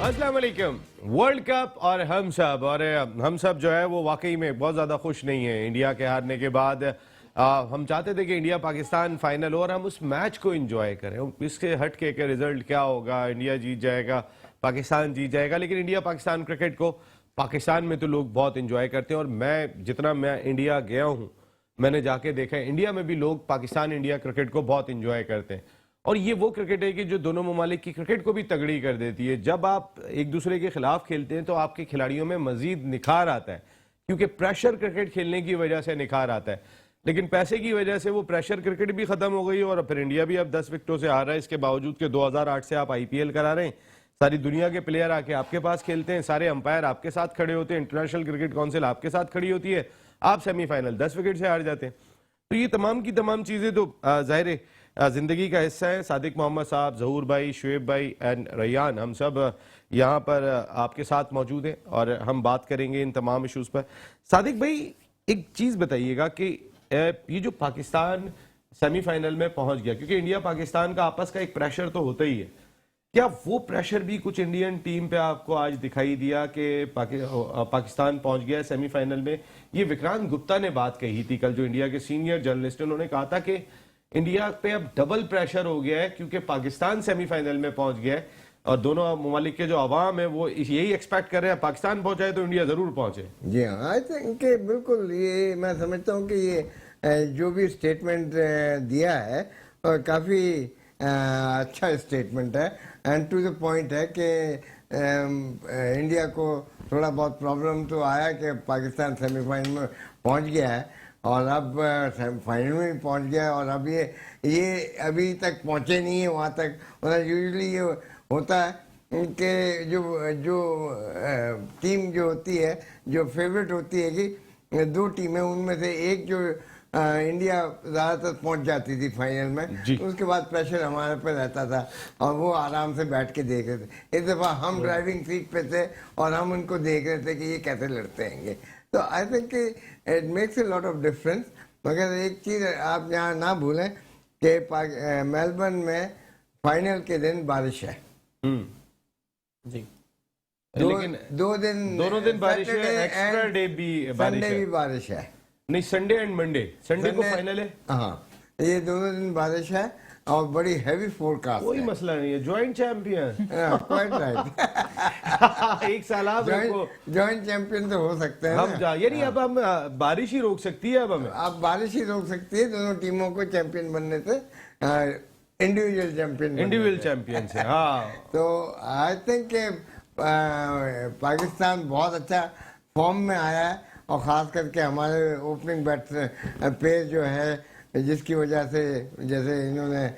अस्सलाम वालेकुम। World cup और हम सब जो है वो वाकई में बहुत ज़्यादा खुश नहीं है इंडिया के हारने के बाद। हम चाहते थे कि इंडिया पाकिस्तान फाइनल हो और हम उस मैच को एंजॉय करें। इसके हट के रिजल्ट क्या होगा, इंडिया जीत जाएगा, पाकिस्तान जीत जाएगा, लेकिन इंडिया पाकिस्तान क्रिकेट को पाकिस्तान में तो लोग बहुत इंजॉय करते हैं। और मैं इंडिया गया हूँ, मैंने जाके देखा है इंडिया में भी लोग पाकिस्तान इंडिया क्रिकेट को बहुत इंजॉय करते हैं। और ये वो क्रिकेट है कि जो दोनों ममालिक की क्रिकेट को भी तगड़ी कर देती है। जब आप एक दूसरे के खिलाफ खेलते हैं तो आपके खिलाड़ियों में मजीद निखार आता है, क्योंकि प्रेशर क्रिकेट खेलने की वजह से निखार आता है। लेकिन पैसे की वजह से वो प्रेशर क्रिकेट भी खत्म हो गई और फिर इंडिया भी अब 10 विकेटों से हार रहा है। इसके बावजूद कि 2008 से आप IPL करा रहे हैं, सारी दुनिया के प्लेयर आके आपके पास खेलते हैं, सारे अंपायर आपके साथ खड़े होते हैं, इंटरनेशनल क्रिकेट काउंसिल आपके साथ खड़ी होती है, आप सेमीफाइनल 10 विकेट से हार जाते हैं। तो ये तमाम की तमाम चीजें तो जाहिर जिंदगी का हिस्सा है। सादिक मोहम्मद साहब, जहूर भाई, शुएब भाई एंड रैयान, हम सब यहाँ पर आपके साथ मौजूद हैं और हम बात करेंगे इन तमाम इश्यूज पर। सादिक भाई, एक चीज बताइएगा कि ये जो पाकिस्तान सेमीफाइनल में पहुंच गया, क्योंकि इंडिया पाकिस्तान का आपस का एक प्रेशर तो होता ही है, क्या वो प्रेशर भी कुछ इंडियन टीम पे आपको आज दिखाई दिया कि पाकिस्तान पहुंच गया सेमीफाइनल में? ये विक्रांत गुप्ता ने बात कही थी कल, जो इंडिया के सीनियर जर्नलिस्ट, उन्होंने कहा था कि इंडिया पे अब डबल प्रेशर हो गया है क्योंकि पाकिस्तान सेमीफाइनल में पहुंच गया है और दोनों ममालिक के जो अवाम है वो यही एक्सपेक्ट कर रहे हैं पाकिस्तान पहुंचाए तो इंडिया जरूर पहुंचे। जी हाँ, आई थिंक बिल्कुल, ये मैं समझता हूँ कि ये जो भी स्टेटमेंट दिया है और काफ़ी अच्छा स्टेटमेंट है एंड टू द पॉइंट है कि इंडिया को थोड़ा बहुत प्रॉब्लम तो आया कि पाकिस्तान सेमीफाइनल में पहुंच गया है और अब फाइनल में भी पहुंच गया है और अब ये अभी तक पहुंचे नहीं है वहाँ तक। मतलब यूजुअली ये होता है कि जो टीम जो होती है, जो फेवरेट होती है कि दो टीमें, उनमें से एक जो इंडिया ज़्यादातर पहुंच जाती थी फाइनल में, उसके बाद प्रेशर हमारे पे रहता था और वो आराम से बैठ के देख रहे थे। इस दफ़ा हम ड्राइविंग सीट पे थे और हम उनको देख रहे थे कि ये कैसे लड़ते हैंगे। तो I think it makes a lot of difference. मगर एक चीज़ आप यहाँ ना भूलें कि मेलबर्न में फाइनल के दिन बारिश है। जी, लेकिन दोनों दिन बारिश है, एक्स्ट्रा डे भी बारिश है, संडे भी बारिश है। नहीं, संडे एंड मंडे, संडे को फाइनल है। हाँ, ये दोनों दिन बारिश है और बड़ी हैवी फोरकास्ट। कोई मसला नहीं है, जॉइंट चैंपियन। Quite right. एक साल आप जॉइंट चैंपियन तो हो सकते हैं हम, यानी अब हम बारिश ही रोक सकती है। अब हमें अब बारिश ही रोक सकती है दोनों टीमों को चैंपियन बनने से, इंडिविजुअल चैंपियन से। हाँ, तो आई थिंक पाकिस्तान बहुत अच्छा फॉर्म में आया है और ख़ास करके हमारे ओपनिंग पेस जो है, जिसकी वजह से जैसे इन्होंने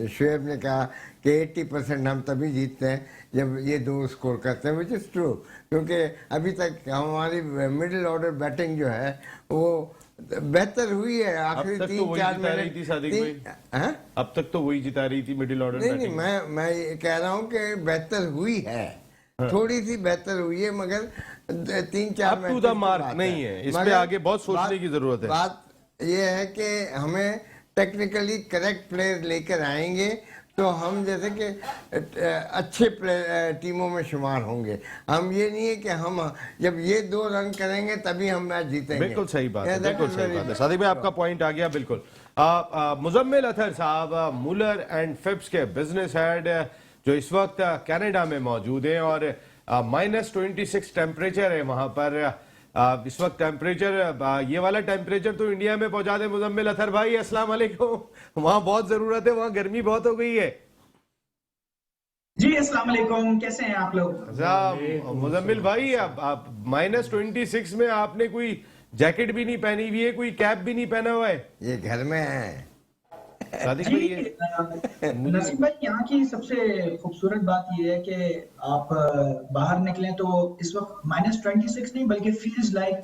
शुएब ने कहा कि 80% हम तभी जीतते हैं जब ये दो स्कोर करते हैं, विच इज़ ट्रू। क्योंकि अभी तक हमारी मिडिल ऑर्डर बैटिंग जो है वो बेहतर हुई है आखिरी 3-4 मिनट। अब तक तो वही जिता रही थी मिडिल ऑर्डर। नहीं, मैं ये कह रहा हूँ कि बेहतर हुई है, थोड़ी सी बेहतर हुई है, मगर 3-4 मिनट मार्क नहीं है। इस पे आगे बहुत सोचने की जरूरत है। बात यह है कि हमें टेक्निकली करेक्ट प्लेयर लेकर आएंगे तो हम जैसे कि अच्छे टीमों में शुमार होंगे। हम ये नहीं है कि हम जब ये 2 रन करेंगे तभी हम मैच जीतेंगे। बिल्कुल सही बात है, बिल्कुल सही बात है। सादिक भाई, आपका पॉइंट आ गया बिल्कुल। मुजम्मिल अतहर साहब, मुलर एंड फिप्स के बिजनेस हेड, जो इस वक्त कनाडा में मौजूद हैं और -26 टेम्परेचर है वहां पर इस वक्त। टेम्परेचर, ये वाला टेम्परेचर तो इंडिया में पहुंचा दे मुजम्मिल अतहर भाई। अस्सलाम वालेकुम। वहां बहुत जरूरत है, वहां गर्मी बहुत हो गई है। जी अस्सलाम वालेकुम, कैसे हैं आप लोग? मुजम्मिल भाई, आप -26 में आपने कोई जैकेट भी नहीं पहनी हुई है, कोई कैप भी नहीं पहना हुआ है, ये घर में है। नसीब भाई, यहाँ की सबसे खूबसूरत बात यह है कि आप बाहर निकलें तो इस वक्त -26 नहीं बल्कि फील्स लाइक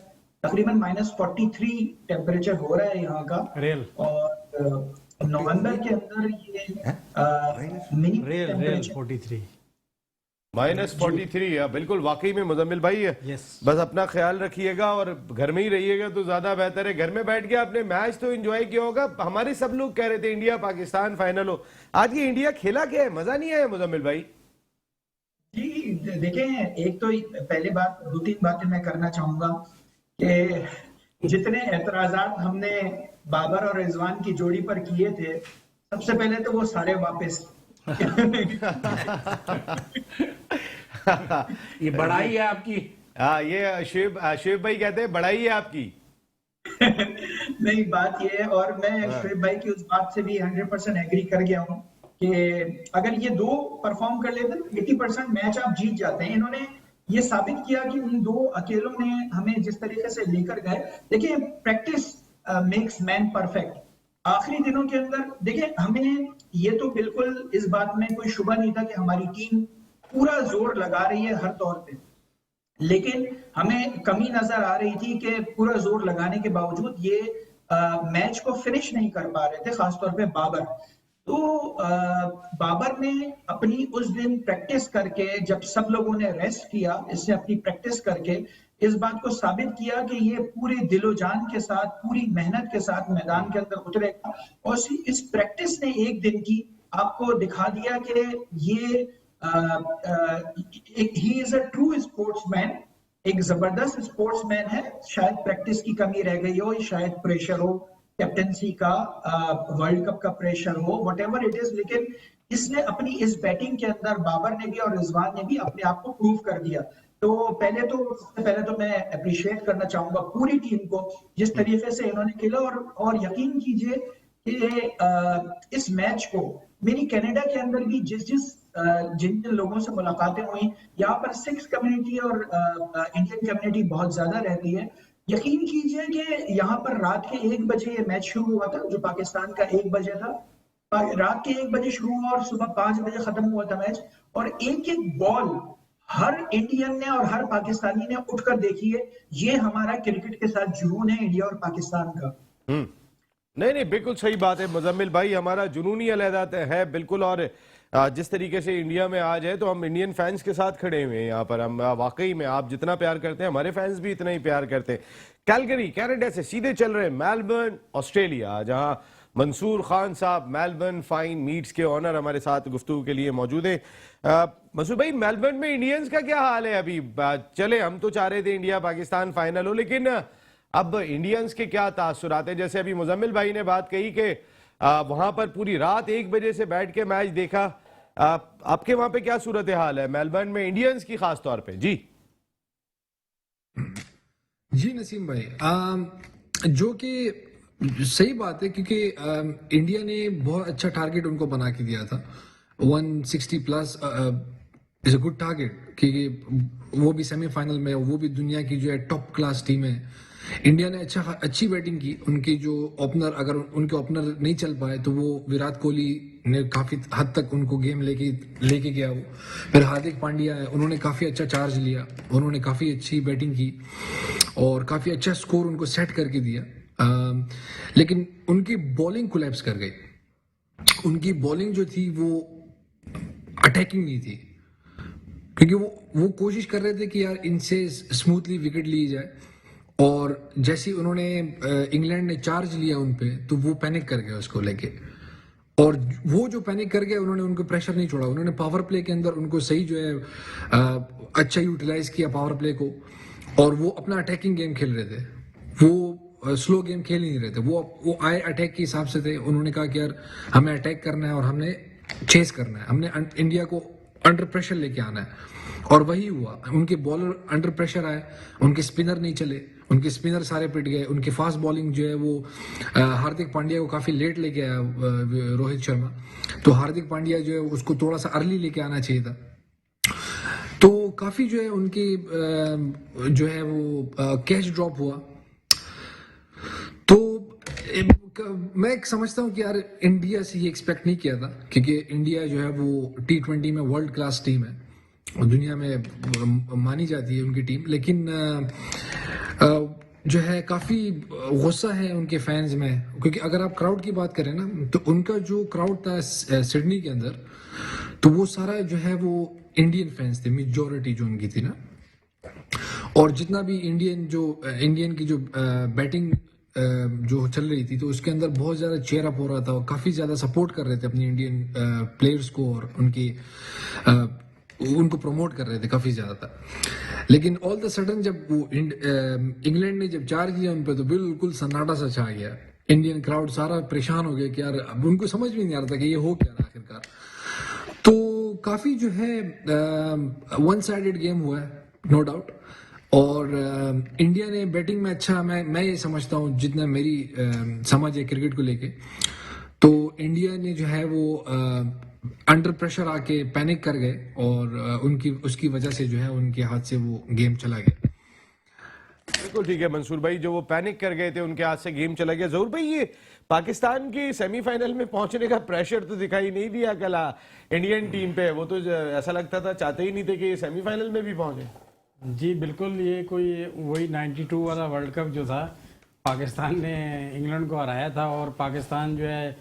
तकरीबन -43 टेम्परेचर हो रहा है यहाँ का। रियल। और नवंबर के अंदर ये मिनी टेम्परेचर 43 -43 बिल्कुल, वाकई में मुजम्मिल भाई है। बस अपना ख्याल रखिएगा और घर में ही रहिएगा तो ज्यादा बेहतर है। घर में बैठ के आपने मैच तो एंजॉय किया होगा। हमारे सब लोग कह रहे थे इंडिया पाकिस्तान फाइनल हो, आज ये इंडिया खेला क्या है, मजा नहीं आया मुजम्मिल भाई? देखें, एक तो पहले बात, 2-3 बातें मैं करना चाहूंगा कि जितने एतराजात हमने बाबर और रिजवान की जोड़ी पर किए थे, सबसे पहले तो वो सारे वापस ये बड़ाई है आपकी। हाँ, ये शिव भाई कहते हैं बड़ाई है आपकी। नहीं, बात ये है, और मैं शोएब भाई की उस बात से भी 100% एग्री कर गया हूँ कि अगर ये दो परफॉर्म कर लेते हैं 80% मैच आप जीत जाते हैं। इन्होंने ये साबित किया कि उन दो अकेलों ने हमें जिस तरीके से लेकर गए। देखिए, प्रैक्टिस मेक्स मैन परफेक्ट। आखिरी दिनों के अंदर देखिए, हमें ये तो बिल्कुल इस बात में कोई शुबा नहीं था कि हमारी टीम पूरा जोर लगा रही है हर तौर पे, लेकिन हमें कमी नजर आ रही थी कि पूरा जोर लगाने के बावजूद ये मैच को फिनिश नहीं कर पा रहे थे, खासतौर पे बाबर। तो बाबर ने अपनी उस दिन प्रैक्टिस करके, जब सब लोगों ने रेस्ट किया, इसने अपनी प्रैक्टिस करके इस बात को साबित किया कि ये पूरे दिलो जान के साथ, पूरी मेहनत के साथ मैदान के अंदर उतरेगा। और इस प्रैक्टिस ने एक दिन की आपको दिखा दिया कि ये he is a true sportsman, एक जबरदस्त स्पोर्ट्समैन है। शायद प्रैक्टिस की कमी रह गई हो, शायद प्रेशर हो कैप्टेंसी का, वर्ल्ड कप का प्रेशर हो, व्हाटएवर इट इज, लेकिन इसने अपनी इस बैटिंग के अंदर, बाबर ने भी और रिजवान ने भी अपने आप को प्रूव कर दिया। तो सबसे पहले तो मैं अप्रिशिएट करना चाहूंगा पूरी टीम को, जिस तरीके से इन्होंने खेला। और यकीन कीजिए कि इस मैच को मेरी कनाडा के अंदर भी जिन जिन लोगों से मुलाकातें हुई, यहाँ पर सिख कम्युनिटी और इंडियन कम्युनिटी बहुत ज्यादा रहती है। यकीन कीजिए कि यहाँ पर रात के 1 बजे ये मैच शुरू हुआ था, जो पाकिस्तान का 1 बजे था। रात के 1 बजे शुरू हुआ और सुबह 5 बजे खत्म हुआ था मैच। और एक एक बॉल हर इंडियन ने और हर पाकिस्तानी ने उठकर देखी है। ये हमारा क्रिकेट के साथ जुनून है, इंडिया और पाकिस्तान का। नहीं, बिल्कुल सही बात है मुजम्मिल भाई, हमारा जुनून ही अलग है बिल्कुल। और जिस तरीके से इंडिया में आज है, तो हम इंडियन फैंस के साथ खड़े हुए हैं यहाँ पर। हम वाकई में, आप जितना प्यार करते हैं, हमारे फैंस भी इतना ही प्यार करते हैं। कैलगरी कनाडा से सीधे चल रहे हैं मेलबर्न ऑस्ट्रेलिया, जहां मंसूर खान साहब, मेलबर्न फाइन मीट्स के ऑनर, हमारे साथ गुफ्तगू के लिए मौजूद है। मंसूर भाई, मेलबर्न में इंडियंस का क्या हाल है अभी? चले, हम तो चाह रहे थे इंडिया पाकिस्तान फाइनल हो, लेकिन अब इंडियंस के क्या तासुरात है? जैसे अभी मुजम्मिल भाई ने बात कही कि वहां पर पूरी रात 1 बजे से बैठ के मैच देखा। आपके वहां पे क्या सूरत हाल है मेलबर्न में इंडियंस की खास तौर पे? जी नसीम भाई, जो कि सही बात है, क्योंकि इंडिया ने बहुत अच्छा टारगेट उनको बना के दिया था। 160 plus is a good target, क्योंकि वो भी सेमीफाइनल में, वो भी दुनिया की जो है टॉप क्लास टीम है। इंडिया ने अच्छी बैटिंग की। उनकी जो ओपनर, अगर उनके ओपनर नहीं चल पाए तो वो विराट कोहली ने काफी हद तक उनको गेम लेके गया। वो फिर हार्दिक पांड्या है, उन्होंने काफी अच्छा चार्ज लिया, उन्होंने काफी अच्छी बैटिंग की और काफी अच्छा स्कोर उनको सेट करके दिया। लेकिन उनकी बॉलिंग कोलैप्स कर गई। उनकी बॉलिंग जो थी वो अटैकिंग नहीं थी, क्योंकि वो कोशिश कर रहे थे कि यार इनसे स्मूथली विकेट ली जाए। और जैसे ही उन्होंने इंग्लैंड ने चार्ज लिया उन पे, तो वो पैनिक कर गया उसको लेके। और वो जो पैनिक कर गया, उन्होंने उनको प्रेशर नहीं छोड़ा। उन्होंने पावर प्ले के अंदर उनको सही जो है अच्छा यूटिलाइज किया पावर प्ले को, और वो अपना अटैकिंग गेम खेल रहे थे। वो स्लो गेम खेल नहीं रहे थे। वो आए अटैक के हिसाब से थे। उन्होंने कहा कि यार हमें अटैक करना है और हमने चेस करना है, हमने इंडिया को अंडर प्रेशर लेके आना है। और वही हुआ। उनके बॉलर अंडर प्रेशर आए, उनके स्पिनर नहीं चले, उनके स्पिनर सारे पिट गए। उनकी फास्ट बॉलिंग जो है वो हार्दिक पांड्या को काफी लेट लेके आया रोहित शर्मा। तो हार्दिक पांड्या जो है उसको थोड़ा सा अर्ली लेके आना चाहिए था। तो काफी जो है उनकी जो है वो कैच ड्रॉप हुआ। तो मैं समझता हूँ कि यार इंडिया से ये एक्सपेक्ट नहीं किया था, क्योंकि इंडिया जो है वो T20 में वर्ल्ड क्लास टीम है और दुनिया में मानी जाती है उनकी टीम। लेकिन जो है काफ़ी गुस्सा है उनके फैंस में, क्योंकि अगर आप क्राउड की बात करें ना, तो उनका जो क्राउड था सिडनी के अंदर, तो वो सारा जो है वो इंडियन फैंस थे, मेजॉरिटी जो उनकी थी ना। और जितना भी इंडियन की जो बैटिंग जो चल रही थी, तो उसके अंदर बहुत ज़्यादा चेयर अप हो रहा था और काफ़ी ज़्यादा सपोर्ट कर रहे थे अपनी इंडियन प्लेयर्स को और उनकी उनको प्रमोट कर रहे थे काफी ज्यादा। लेकिन ऑल द सडन जब वो इंग्लैंड ने जब 4 किया उन पे, तो बिल्कुल सन्नाटा सा छा गया। इंडियन क्राउड सारा परेशान हो गया कि यार अब उनको समझ भी नहीं आ रहा था कि ये हो क्या रहा आखिरकार। तो काफी जो है वन साइडेड गेम हुआ है, नो डाउट। और इंडिया ने बैटिंग में अच्छा, मैं ये समझता हूँ जितना मेरी समझ है क्रिकेट को लेके, तो इंडिया ने जो है वो अंडर प्रेशर आके पैनिक कर गए और उसकी वजह से जो है उनके हाथ से वो गेम चला गया। बिल्कुल ठीक है मंसूर भाई, जो वो पैनिक कर गए थे उनके हाथ से गेम चला गया। जरूर भाई, ये पाकिस्तान की सेमीफाइनल में पहुंचने का प्रेशर तो दिखाई नहीं दिया कल इंडियन टीम पे। वो तो ऐसा लगता था चाहते ही नहीं थे कि ये सेमीफाइनल में भी पहुंचे। जी बिल्कुल, ये कोई वही 92 वाला वर्ल्ड कप जो था, पाकिस्तान ने इंग्लैंड को हराया था और पाकिस्तान जो है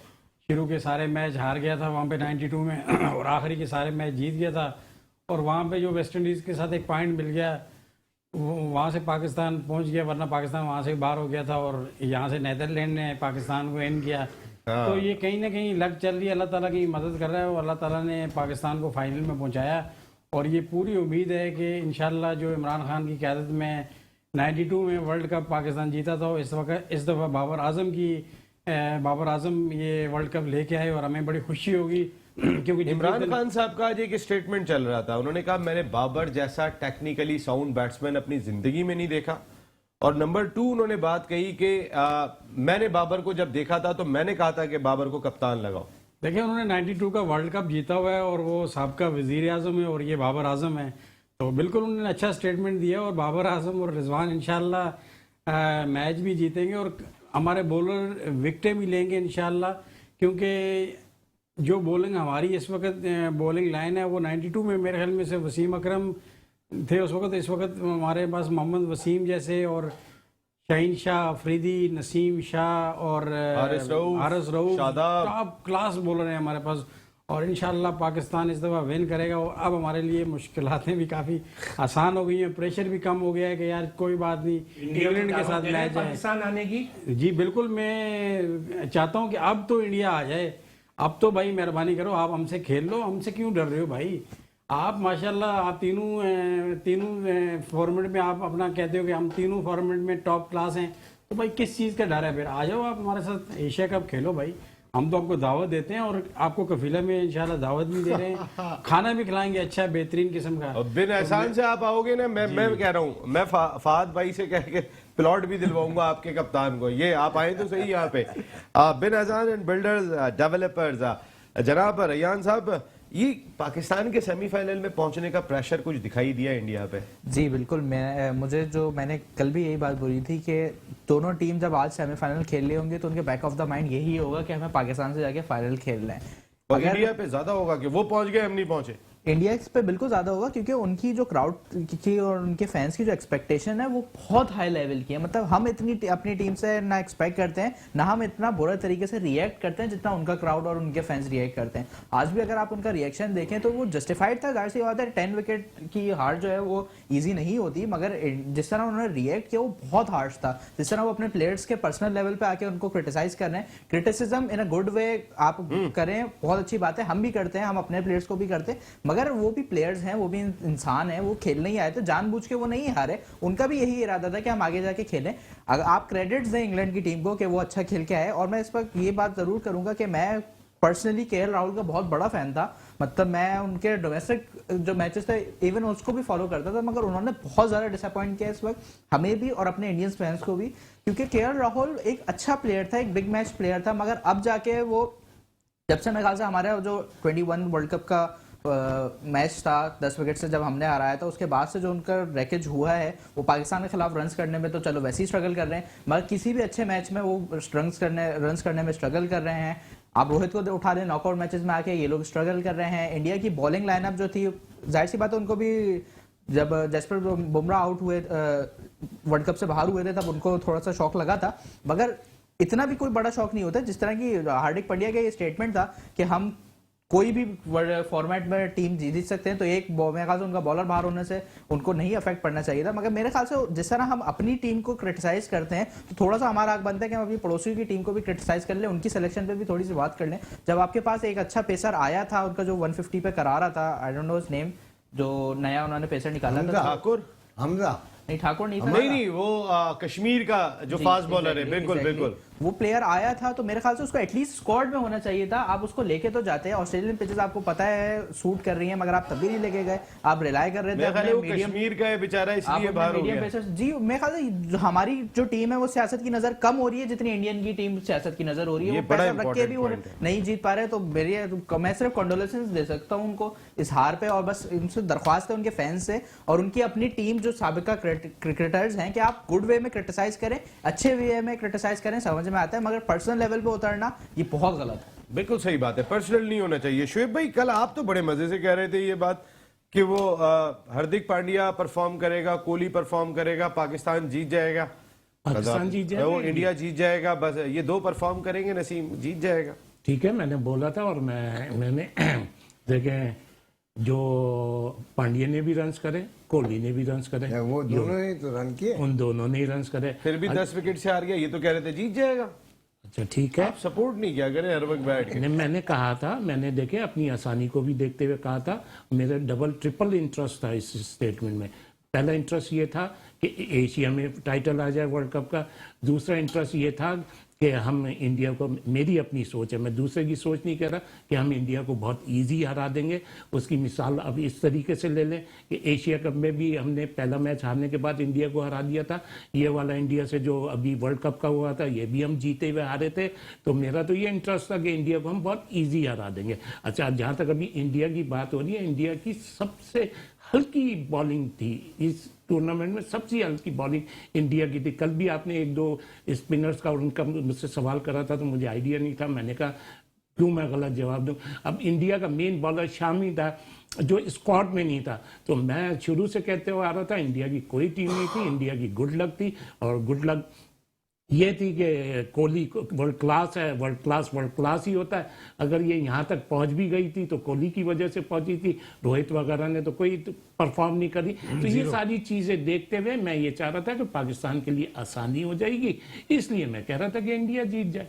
शुरू के सारे मैच हार गया था वहाँ पे 92 में और आखिरी के सारे मैच जीत गया था। और वहाँ पे जो वेस्ट इंडीज़ के साथ एक पॉइंट मिल गया, वहाँ से पाकिस्तान पहुँच गया, वरना पाकिस्तान वहाँ से बाहर हो गया था और यहाँ से नीदरलैंड ने पाकिस्तान को एंड किया। तो ये कहीं ना कहीं लक चल रही है, अल्लाह ताला की मदद कर रहा है और अल्लाह ताला ने पाकिस्तान को फाइनल में पहुँचाया। और ये पूरी उम्मीद है कि इंशाल्लाह जो इमरान खान की क़यादत में 92 में वर्ल्ड कप पाकिस्तान जीता था, इस दफ़ा बाबर आजम ये वर्ल्ड कप लेके आए और हमें बड़ी खुशी होगी। क्योंकि इमरान खान साहब का आज एक स्टेटमेंट चल रहा था, उन्होंने कहा मैंने बाबर जैसा टेक्निकली साउंड बैट्समैन अपनी जिंदगी में नहीं देखा। और नंबर 2 उन्होंने बात कही कि मैंने बाबर को जब देखा था तो मैंने कहा था कि बाबर को कप्तान लगाओ। देखिए, उन्होंने 92 का वर्ल्ड कप जीता हुआ है और वो साबका वजीर आजम है और ये बाबर आजम है, तो बिल्कुल उन्होंने अच्छा स्टेटमेंट दिया। और बाबर आजम और रिजवान इंशाल्लाह मैच भी जीतेंगे और हमारे बॉलर विकेटें भी लेंगे इंशाल्लाह। क्योंकि जो बॉलिंग हमारी इस वक्त बॉलिंग लाइन है वो 92 में मेरे ख्याल में से वसीम अकरम थे उस वक्त। इस वक्त हमारे पास मोहम्मद वसीम जैसे और शाहीन शाह अफरीदी, नसीम शाह और Haris Rauf top class bowler हैं हमारे पास। और इंशाल्लाह पाकिस्तान इस दफ़ा विन करेगा। और अब हमारे लिए मुश्किलातें भी काफ़ी आसान हो गई हैं, प्रेशर भी कम हो गया है कि यार कोई बात नहीं, इंग्लैंड के साथ मैच है पाकिस्तान आने की। जी बिल्कुल, मैं चाहता हूँ कि अब तो इंडिया आ जाए। अब तो भाई मेहरबानी करो, आप हमसे खेल लो, हमसे क्यों डर रहे हो भाई? आप माशाल्लाह आप तीनों फॉर्मेट में आप अपना कहते हो कि हम तीनों फॉर्मेट में टॉप क्लास हैं, तो भाई किस चीज़ का डर है? फिर आ जाओ आप हमारे साथ एशिया कप खेलो भाई। हम तो आपको दावत देते हैं और आपको कफीला में इंशाल्लाह दावत भी दे रहे हैं, खाना भी खिलाएंगे अच्छा बेहतरीन किस्म का। और बिन एहसान से आप आओगे ना, मैं कह रहा हूँ, मैं फहद भाई से कह के प्लॉट भी दिलवाऊंगा आपके कप्तान को। ये आप आए तो सही यहाँ पे। बिन एहसान एंड बिल्डर्स डेवलपर्स, जनाब रैयान साहब, ये पाकिस्तान के सेमीफाइनल में पहुंचने का प्रेशर कुछ दिखाई दिया इंडिया पे? जी बिल्कुल, मैंने कल भी यही बात बोली थी कि दोनों टीम जब आज सेमीफाइनल खेल रहे होंगे तो उनके बैक ऑफ द माइंड यही होगा कि हमें पाकिस्तान से जाके फाइनल खेलना है। और इंडिया पे ज्यादा होगा कि वो पहुंच गए हम नहीं पहुंचे। इंडिया पे बिल्कुल ज्यादा होगा क्योंकि उनकी जो क्राउड की और उनके फैंस की जो एक्सपेक्टेशन है वो बहुत हाई लेवल की है। मतलब हम इतनी अपनी टीम से ना एक्सपेक्ट करते हैं, ना हम इतना बुरा तरीके से रिएक्ट करते हैं जितना उनका क्राउड और उनके फैंस रिएक्ट करते हैं। आज भी अगर आप उनका रिएक्शन देखें तो वो जस्टिफाइड था, जाहिर सी बात है 10 विकेट की हार जो है वो ईजी नहीं होती, मगर जिस तरह उन्होंने रिएक्ट किया वो बहुत हार्श था। जिस तरह वो अपने प्लेयर्स के पर्सनल लेवल पे आके उनको क्रिटिसाइज कर रहे हैं, criticism in a good way आप करें, बहुत अच्छी बात है, हम भी करते हैं, हम अपने प्लेयर्स को भी करते हैं, मगर वो भी प्लेयर्स हैं, वो भी इंसान हैं, वो खेलने ही आए थे, जानबूझ के वो नहीं हारे। उनका भी यही इरादा था कि हम आगे जाके खेलें। अगर आप क्रेडिट्स दें इंग्लैंड की टीम को कि वो अच्छा खेल के आए, और मैं इस वक्त ये बात जरूर करूंगा कि मैं पर्सनली केएल राहुल का बहुत बड़ा फैन था। मतलब मैं उनके डोमेस्टिक जो मैचेस थे इवन उसको भी फॉलो करता था, मगर उन्होंने बहुत ज्यादा डिसअपॉइंट किया इस वक्त हमें भी और अपने इंडियंस फैंस को भी, क्योंकि केएल राहुल एक अच्छा प्लेयर था, एक बिग मैच प्लेयर था, मगर अब जाके वो जब से मेरे ख्याल से हमारे जो 21 वर्ल्ड कप का मैच था 10 विकेट से जब हमने हराया था, उसके बाद से जो उनका रैकेज हुआ है, वो पाकिस्तान के खिलाफ रन्स करने में तो चलो वैसे ही स्ट्रगल कर रहे हैं, मगर किसी भी अच्छे मैच में वो रन्स करने में स्ट्रगल कर रहे हैं। आप रोहित को उठा लें, नॉकआउट मैचेस में आके ये लोग स्ट्रगल कर रहे हैं। इंडिया की बॉलिंग लाइनअप जो थी, जाहिर सी बात है उनको भी जब जसप्रीत बुमराह आउट हुए, वर्ल्ड कप से बाहर हुए थे, तब उनको थोड़ा सा शॉक लगा था, मगर इतना भी कोई बड़ा शौक नहीं होता। जिस तरह की हार्दिक पांड्या का ये स्टेटमेंट था कि हम कोई भी फॉर्मेट में टीम जीत सकते हैं, तो एक मेरे ख्याल से उनका बॉलर बाहर होने से उनको नहीं अफेक्ट पड़ना चाहिए था। मगर मेरे ख्याल से जिस तरह हम अपनी टीम को क्रिटिसाइज करते हैं, तो थोड़ा सा हमारा हक बनता है कि हम अपनी पड़ोसियों की टीम को भी क्रिटिसाइज कर लें, उनकी सिलेक्शन पे भी थोड़ी सी बात कर लें। जब आपके पास एक अच्छा पेसर आया था, उनका जो 150 पे करा रहा था, I don't know his name, जो नया उन्होंने पेसर निकाला था। ठाकुर हमजा नहीं, ठाकुर नहीं था। नहीं वो कश्मीर का जो जी, फास्ट बॉलर है, exactly, बिल्कुल exactly। बिल्कुल। वो प्लेयर आया था तो मेरे ख्याल से उसको एटलीस्ट स्क्वाड में होना चाहिए था। आप उसको लेके तो जाते हैं, ऑस्ट्रेलियन पिचेस आपको पता है सूट कर रही हैं, मगर आप तभी नहीं लेके गए। आप रिलाय कर रहे थे मेरे ख्याल है वो मीडियम कश्मीर का है बेचारा, इसलिए बाहर हो गया। जी मेरे ख्याल से हमारी जो टीम है वो सियासत की नजर कम हो रही है जितनी इंडियन की टीम सियासत की नजर हो रही है। ये वो बड़ा पैसा रख के भी वो important point है। नहीं जीत पा रहे, तो मैं सिर्फ कंडोलेंसेस दे सकता हूँ उनको इस हार पे, और बस उनसे दरख्वास्त है उनके फैंस से और उनकी अपनी टीम जो साबिका क्रिकेटर्स हैं कि आप गुड वे में क्रिटिसाइज करें, अच्छे वे में क्रिटिसाइज करें, समझ में आता है, मगर पर्सनल लेवल पे उतरना ये बहुत गलत है। बिल्कुल सही बात है, पर्सनल नहीं होना चाहिए। शुएब भाई कल आप तो बड़े मजे से कह रहे थे ये बात कि वो हार्दिक पांड्या परफॉर्म करेगा, कोहली परफॉर्म करेगा, पाकिस्तान जीत जाएगा, पाकिस्तान जीत जाएगा, वो इंडिया जीत जाएगा, बस ये दो परफॉर्म करेंगे, नसीम जीत जाएगा। ठीक है, मैंने बोला था और मैंने देखें जो पांड्या ने भी रन्स करे, कोहली ने भी रन्स करे, वो दोनों ने तो रन किए, उन दोनों ने ही रन्स करे। फिर भी 10 विकेट से हार गया, ये तो कह रहे थे जीत जाएगा। अच्छा ठीक है, आप सपोर्ट नहीं किया करें हर वक्त बैठ के। मैंने कहा था, मैंने देखे अपनी आसानी को भी देखते हुए कहा था, मेरा डबल ट्रिपल इंटरेस्ट था इस स्टेटमेंट में। पहला इंटरेस्ट ये था कि एशिया में टाइटल आ जाए वर्ल्ड कप का, दूसरा इंटरेस्ट ये था कि हम इंडिया को, मेरी अपनी सोच है, मैं दूसरे की सोच नहीं कह रहा, कि हम इंडिया को बहुत इजी हरा देंगे। उसकी मिसाल अब इस तरीके से ले लें कि एशिया कप में भी हमने पहला मैच हारने के बाद इंडिया को हरा दिया था, ये वाला इंडिया से जो अभी वर्ल्ड कप का हुआ था ये भी हम जीते हुए हारे थे। तो मेरा तो ये इंटरेस्ट था कि इंडिया को हम बहुत ईजी हरा देंगे। अच्छा, जहाँ तक अभी इंडिया की बात हो रही है, इंडिया की सबसे हल्की बॉलिंग थी इस टूर्नामेंट में, सबसे हल्की बॉलिंग इंडिया की थी। कल भी आपने एक दो स्पिनर्स का और उनका मुझसे सवाल करा था तो मुझे आइडिया नहीं था, मैंने कहा क्यों मैं गलत जवाब दूं। अब इंडिया का मेन बॉलर शामी था जो स्क्वाड में नहीं था, तो मैं शुरू से कहते हुए आ रहा था इंडिया की कोई टीम नहीं थी, इंडिया की गुड लक थी। और गुड लक ये थी कि कोहली वर्ल्ड क्लास है, वर्ल्ड क्लास ही होता है। अगर ये यहाँ तक पहुंच भी गई थी तो कोहली की वजह से पहुंची थी, रोहित वगैरह ने तो कोई परफॉर्म नहीं करी। तो ये सारी चीजें देखते हुए मैं ये चाह रहा था कि पाकिस्तान के लिए आसानी हो जाएगी, इसलिए मैं कह रहा था कि इंडिया जीत जाए।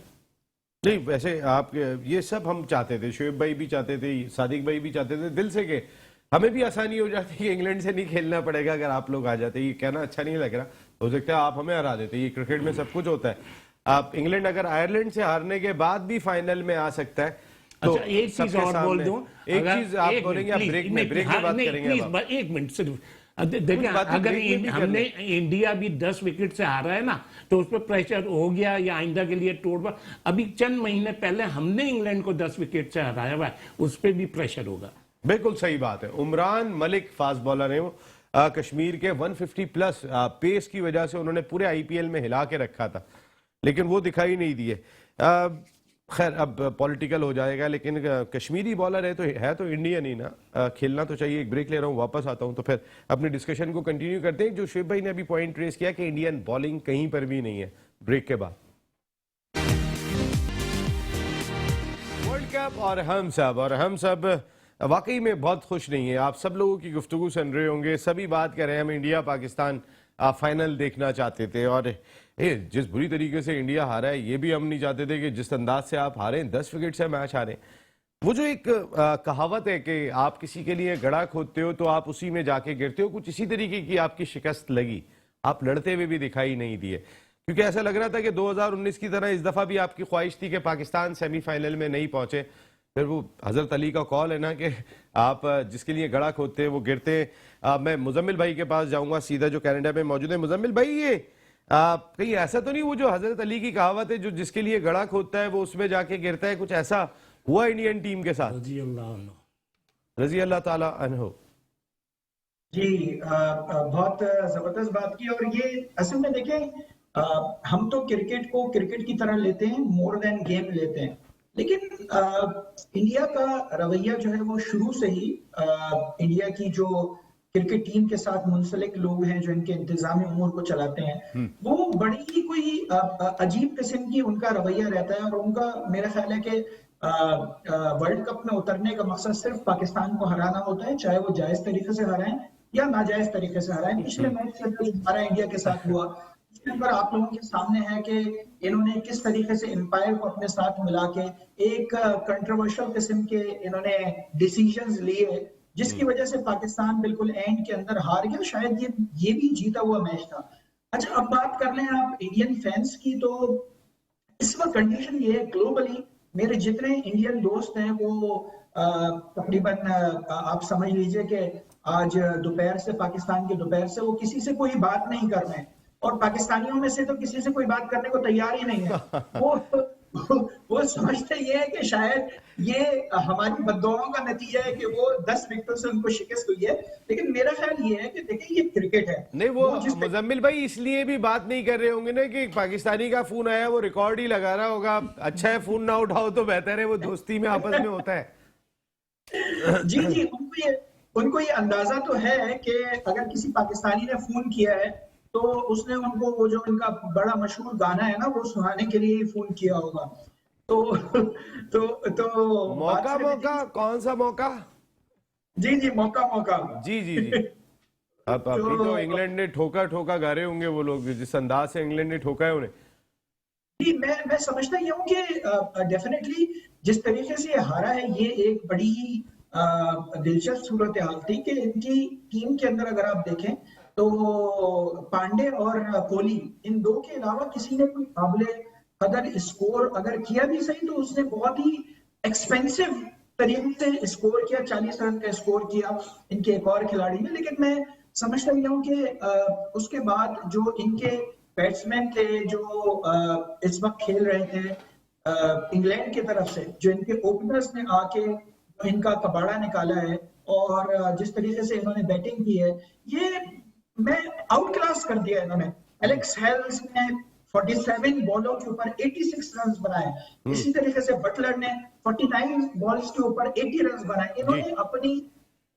नहीं वैसे आप ये सब हम चाहते थे, शुएब भाई भी चाहते थे, सादिक भाई भी चाहते थे दिल से, कि हमें भी आसानी हो जाती कि इंग्लैंड से नहीं खेलना पड़ेगा अगर आप लोग आ जाते। ये कहना अच्छा नहीं लग रहा, हो सकता है आप हमें हरा देते, ये क्रिकेट में सब कुछ होता है। आप इंग्लैंड अगर आयरलैंड से हारने के बाद भी फाइनल में आ सकता है तो अच्छा, एक चीज और बोल दूं, एक चीज आप बोलेंगे, आप ब्रेक के बाद करेंगे। एक मिनट सिर्फ देखिए, अगर हमने इंडिया भी 10 विकेट से हारा है ना, तो उस पर प्रेशर हो गया या आइंदा के लिए तोड़। अभी चंद महीने पहले हमने इंग्लैंड को 10 विकेट से हराया हुआ है, उस पर भी प्रेशर होगा। बिल्कुल सही बात है। उमरान मलिक फास्ट बॉलर है वो, कश्मीर के 150 प्लस पेस की वजह से उन्होंने पूरे आईपीएल में हिला के रखा था, लेकिन वो दिखाई नहीं दिए। खैर अब पॉलिटिकल हो जाएगा, लेकिन कश्मीरी बॉलर है तो इंडियन ही ना, खेलना तो चाहिए। एक ब्रेक ले रहा हूँ, वापस आता हूँ तो फिर अपनी डिस्कशन को कंटिन्यू करते हैं। जो शुएब भाई ने अभी पॉइंट रेस किया कि इंडियन बॉलिंग कहीं पर भी नहीं है, ब्रेक के बाद। वर्ल्ड कप और हम सब वाकई में बहुत खुश नहीं है। आप सब लोगों की गुफ्तगू सुन रहे होंगे, सभी बात कर रहे हैं हम इंडिया पाकिस्तान फाइनल देखना चाहते थे, और जिस बुरी तरीके से इंडिया हारा है ये भी हम नहीं चाहते थे कि जिस अंदाज से आप हारे, 10 विकेट से मैच हारे। वो जो एक कहावत है कि आप किसी के लिए गड़ा खोदते हो तो आप उसी में जाके गिरते हो, कुछ इसी तरीके की आपकी शिकस्त लगी। आप लड़ते हुए भी दिखाई नहीं दिए, क्योंकि ऐसा लग रहा था कि 2019 की तरह इस दफा भी आपकी ख्वाहिश थी कि पाकिस्तान सेमीफाइनल में नहीं पहुंचे। फिर वो हजरत अली का कॉल है ना कि आप जिसके लिए गड़ा खोदते हैं वो गिरते हैं। मैं मुजम्मिल भाई के पास जाऊंगा सीधा, जो कनाडा में मौजूद है। मुजम्मिल भाई, ये कहीं ऐसा तो नहीं वो जो हजरत अली की कहावत है, जो जिसके लिए गड़ा खोदता है वो उसमें जाके गिरता है, कुछ ऐसा हुआ इंडियन टीम के साथ? रजी अल्लाह ताला अन्हु। जी बहुत जबरदस्त बात की। और ये असल में देखें, हम तो क्रिकेट को क्रिकेट की तरह लेते हैं, मोर देन गेम लेते हैं, लेकिन इंडिया का रवैया जो है वो शुरू से ही इंडिया की जो क्रिकेट टीम के साथ मुंसलिक लोग हैं, जो इनके इंतजामी उमूर को चलाते हैं, वो बड़ी ही कोई अजीब किस्म की उनका रवैया रहता है। और उनका मेरा ख्याल है कि वर्ल्ड कप में उतरने का मकसद सिर्फ पाकिस्तान को हराना होता है, चाहे वो जायज तरीके से हराएं या नाजायज तरीके से हराएं। पिछले मैच से हमारा इंडिया के साथ हुआ, इसके ऊपर आप लोगों के सामने है कि इन्होंने किस तरीके से एम्पायर को अपने साथ मिला के एक कंट्रोवर्शियल किस्म के इन्होंने डिसीजंस लिए जिसकी वजह से पाकिस्तान बिल्कुल एंड के अंदर हार गया। शायद ये भी जीता हुआ मैच था। अच्छा, अब बात कर लें आप इंडियन फैंस की, तो इस वक्त कंडीशन ये है ग्लोबली, मेरे जितने इंडियन दोस्त हैं वो तकरीबन आप समझ लीजिए कि आज दोपहर से, पाकिस्तान के दोपहर से, वो किसी से कोई बात नहीं कर रहे हैं, और पाकिस्तानियों में से तो किसी से कोई बात करने को तैयार ही नहीं है। वो समझते ये है कि शायद ये हमारी बद्दुआओं का नतीजा है कि वो 10 विकेटों से उनको शिकस्त हुई है। लेकिन मेरा ख्याल ये है कि देखिए, ये क्रिकेट है। नहीं, वो मुजम्मिल भाई इसलिए भी बात नहीं कर रहे होंगे ना कि पाकिस्तानी का फोन आया, वो रिकॉर्ड ही लगा रहा होगा। अच्छा है फोन ना उठाओ तो बेहतर है, वो दोस्ती में आपस में होता है। जी, उनको ये अंदाजा तो है कि अगर किसी पाकिस्तानी ने फोन किया है तो उसने उनको वो जो इनका बड़ा मशहूर गाना है ना, वो सुनाने के लिए ही फोन किया होगा। तो मौका कौन सा मौका? जी, मौका। जी। अब अभी तो इंग्लैंड ने ठोका गा रहे होंगे वो लोग, जिस अंदाज से इंग्लैंड ने ठोका है उन्हें। जी, मैं समझता ये हूँ कि डेफिनेटली जिस तरीके से हारा है, ये एक बड़ी दिलचस्प सूरत हाल थी कि इनकी टीम के अंदर अगर आप देखें तो पांडे और कोहली, इन दो के अलावा किसी ने कोई काबिले कदर स्कोर अगर किया भी सही तो उसने बहुत ही एक्सपेंसिव तरीके से स्कोर किया, 40 रन का स्कोर किया इनके एक और खिलाड़ी ने। लेकिन मैं समझता ही हूँ कि उसके बाद जो इनके बैट्समैन थे जो इस वक्त खेल रहे थे इंग्लैंड की तरफ से, जो इनके ओपनर्स ने आके इनका कबाड़ा निकाला है और जिस तरीके से इन्होंने बैटिंग की है, ये मैं आउट क्लास कर दिया इन्होंने। एलेक्स हेल्स ने 47 बॉलों के ऊपर 86 रन बनाए। इसी तरीके से बटलर ने 49 बॉल्स के ऊपर 80 रन बनाए। इन्होंने अपनी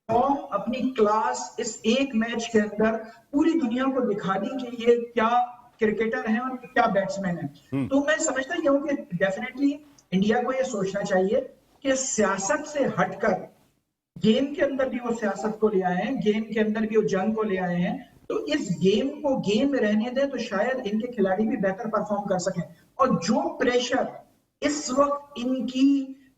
फॉर्म, अपनी क्लास इस एक मैच के अंदर पूरी दुनिया को दिखा दी कि ये क्या क्रिकेटर हैं और क्या बैट्समैन हैं। तो मैं समझता ही हूँ कि डेफिनेटली इंडिया को ये सोचना चाहिए कि सियासत से हटकर गेम के अंदर भी वो सियासत को ले आए हैं, गेम के अंदर भी वो जंग को ले आए हैं। तो इस गेम को गेम में रहने दें तो शायद इनके खिलाड़ी भी बेहतर परफॉर्म कर सकें। और जो प्रेशर इस वक्त इनकी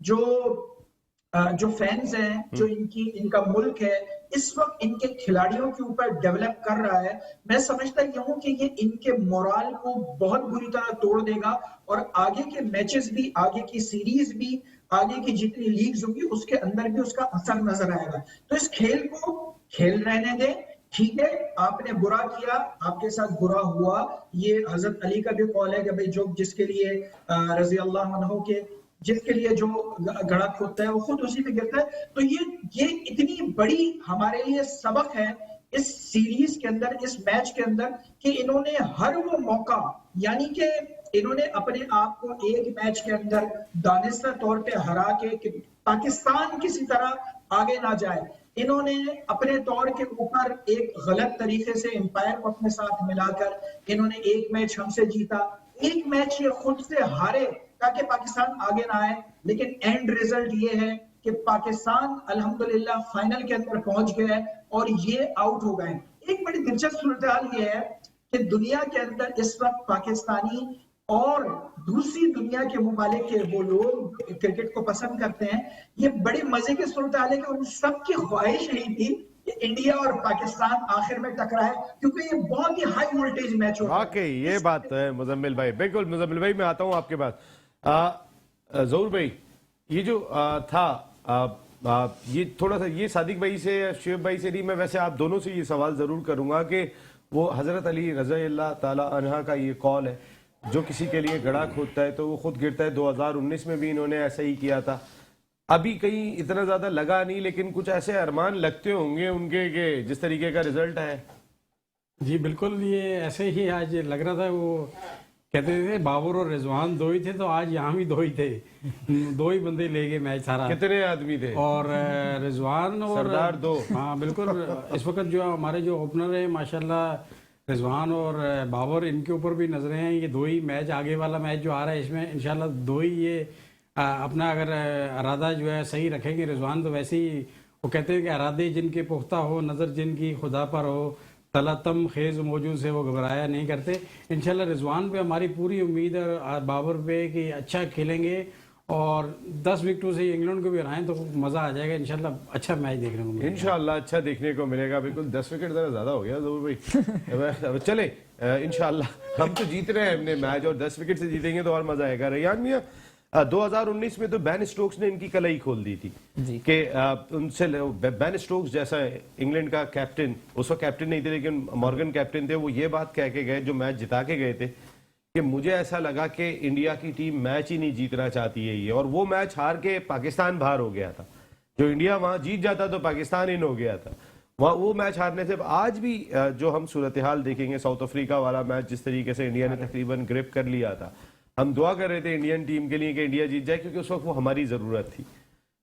जो फैंस हैं, जो इनका मुल्क है, इस वक्त इनके खिलाड़ियों के ऊपर डेवलप कर रहा है, मैं समझता हूँ कि ये इनके मोराल को बहुत बुरी तरह तोड़ देगा और आगे के मैचेस भी, आगे की सीरीज भी, आगे की जितनी लीग्स होंगी उसके अंदर भी उसका असर नजर आएगा। तो इस खेल को खेल रहने दें। ठीक है, आपने बुरा किया, आपके साथ बुरा हुआ, ये हजरत अली का भी कौल है कि भाई जो जिसके लिए रजी अल्लाह अन्हु के जिसके लिए जो गड़ा खोदता है वो खुद उसी पे गिरता है। तो ये इतनी बड़ी हमारे लिए सबक है इस सीरीज के अंदर, इस मैच के अंदर, कि इन्होंने हर वो मौका, यानी कि इन्होंने अपने आप को एक मैच के अंदर दानिस्ता तौर पे हरा के कि पाकिस्तान किसी तरह आगे ना जाए, इन्होंने अपने तौर के ऊपर एक गलत तरीके से एम्पायर को अपने साथ मिलाकर इन्होंने एक मैच हमसे जीता, एक मैच ये खुद से हारे ताकि पाकिस्तान आगे ना आए। लेकिन एंड रिजल्ट ये है कि पाकिस्तान अल्हम्दुलिल्लाह फाइनल के अंदर पहुंच गया है और ये आउट हो गए। एक बड़ी दिलचस्प सूरत ये है कि दुनिया के अंदर इस वक्त पाकिस्तानी और दूसरी दुनिया के मुमालिक के वो लोग क्रिकेट को पसंद करते हैं, ये बड़ी मजे की सूरत हाल है कि उन सबकी ख्वाहिश यही थी कि इंडिया और पाकिस्तान आखिर में टकराए, क्योंकि ये बहुत ही हाई वोल्टेज मैच होगा। वाकई ये बात तो है मुजम्मिल भाई, बिल्कुल। मुजम्मिल भाई मैं आता हूं आपके पास। जहूर भाई, ये जो ये थोड़ा सा ये सादिक भाई से या शुएब भाई से नहीं, मैं वैसे आप दोनों से ये सवाल जरूर करूंगा कि वो हजरत अली रज़ी अल्लाह ताला अन्हा का ये कॉल है, जो किसी के लिए गड़ा खोदता है तो वो खुद गिरता है। 2019 में भी इन्होंने ऐसा ही किया था। अभी कहीं इतना ज्यादा लगा नहीं, लेकिन कुछ ऐसे अरमान लगते होंगे उनके के जिस तरीके का रिजल्ट है। जी बिल्कुल, ये ऐसे ही आज लग रहा था। वो कहते थे बाबर और रिजवान दो ही थे, तो आज यहाँ भी दो ही थे। दो ही बंदे ले गए मैच सारा। कितने आदमी थे? और रिजवान और सरदार दो। हाँ बिल्कुल। इस वक्त जो हमारे जो ओपनर है माशाल्लाह रिजवान और बाबर, इनके ऊपर भी नजरें हैं। ये दो ही मैच, आगे वाला मैच जो आ रहा है इसमें इंशाल्लाह दो ही ये अपना अगर इरादा जो है सही रखेंगे। रिजवान तो वैसे ही वो कहते हैं कि इरादे जिनके पुख्ता हो, नज़र जिनकी खुदा पर हो, तलतम खेज मौजूद से वो घबराया नहीं करते। इंशाल्लाह रिजवान पे हमारी पूरी उम्मीद है, बाबर पे कि अच्छा खेलेंगे और 10 विकेटों से इंग्लैंड को भी हराएं तो मज़ा आ जाएगा इंशाल्लाह। अच्छा मैच देखने को मिलेगा इंशाल्लाह अच्छा देखने को मिलेगा। बिल्कुल 10 विकेट जरा ज्यादा हो गया जरूर भाई। अब चले इंशाल्लाह हम तो जीत रहे हैं अपने मैच, और 10 विकेट से जीतेंगे तो और मजा आएगा। रेयान मियां 2019 में तो बेन स्टोक्स ने इनकी कलाई खोल दी थी कि उनसे बेन स्टोक्स जैसा इंग्लैंड का कैप्टन, उस वक्त कैप्टन नहीं थे लेकिन मॉर्गन कैप्टन थे, वो ये बात कह के गए जो मैच जिता के गए थे कि मुझे ऐसा लगा कि इंडिया की टीम मैच ही नहीं जीतना चाहती है ये, और वो मैच हार के पाकिस्तान बाहर हो गया था। जो इंडिया वहां जीत जाता तो पाकिस्तान इन हो गया था। वहाँ वो मैच हारने से आज भी जो हम सूरत हाल देखेंगे, साउथ अफ्रीका वाला मैच जिस तरीके से इंडिया ने तकरीबन ग्रिप कर लिया था, हम दुआ कर रहे थे इंडियन टीम के लिए कि इंडिया जीत जाए क्योंकि उस वक्त वो हमारी जरूरत थी।